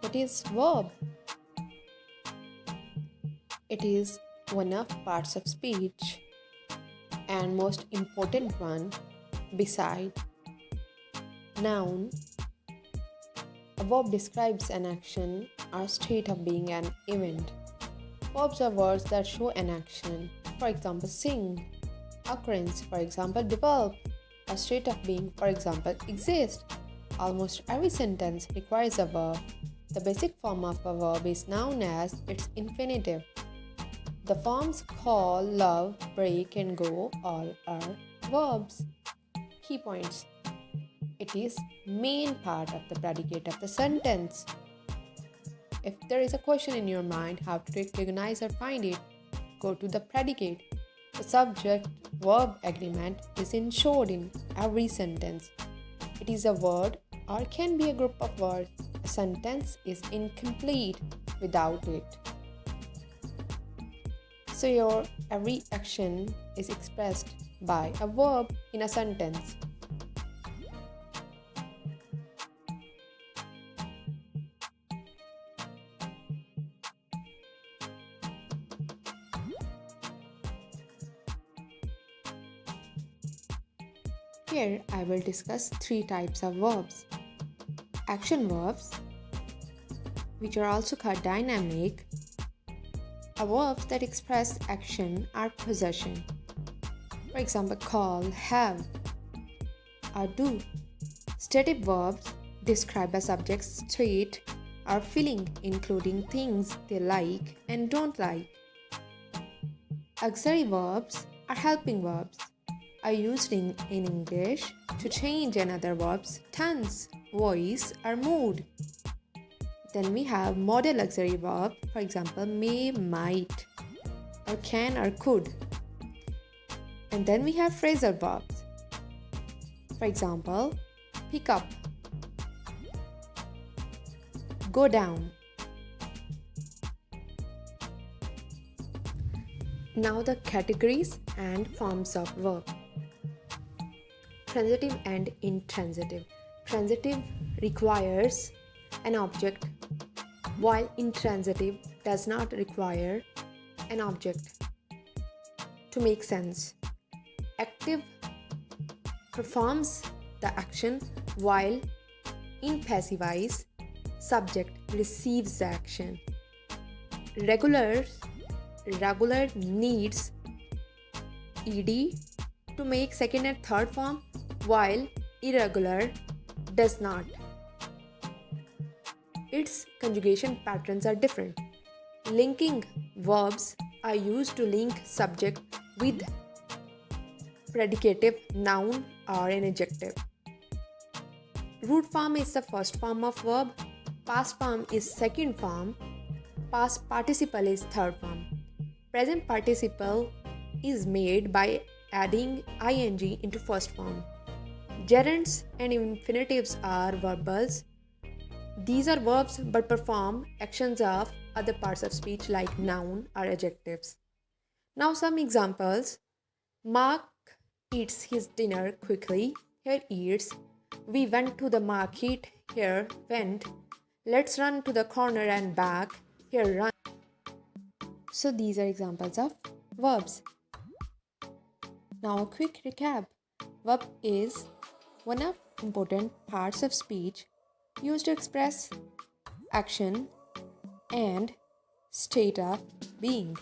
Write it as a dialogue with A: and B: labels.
A: What is verb? It is one of parts of speech and most important one beside noun. A verb describes an action or state of being an event. Verbs are words that show an action. For example, sing. Occurrence, for example, develop. A state of being, for example, exist. Almost every sentence requires a verb. The basic form of a verb is known as its infinitive. The forms call, love, break, and go all are verbs. Key points. It is main part of the predicate of the sentence. If there is a question in your mind how to recognize or find it, go to the predicate. The subject-verb agreement is ensured in every sentence. It is a word or can be a group of words. A sentence is incomplete without it. So your every action is expressed by a verb in a sentence. Here I will discuss three types of verbs. Action verbs, which are also called dynamic, are verbs that express action or possession. For example, call, have, or do. Stative verbs describe a subject's state or feeling, including things they like and don't like. Auxiliary verbs are helping verbs, are used in English to change another verb's tense, voice, or mood. Then we have modal auxiliary verb, for example, may, might, or can, or could. And then we have phrasal verbs. For example, pick up, go down. Now the categories and forms of verb. Transitive and intransitive. Transitive requires an object, while intransitive does not require an object. To make sense, active performs the action while in passive subject receives the action. Regular needs ed to make second and third form, while irregular does not. Its conjugation patterns are different. Linking verbs are used to link subject with predicative, noun, or an adjective. Root form is the first form of verb, past form is second form, past participle is third form. Present participle is made by adding ing into first form. Gerunds and infinitives are verbals. These are verbs but perform actions of other parts of speech like noun or adjectives. Now some examples. Mark eats his dinner quickly. Here eats. We went to the market. Here went. Let's run to the corner and back. Here run. So these are examples of verbs. Now a quick recap. Verb is one of important parts of speech used to express action and state of being.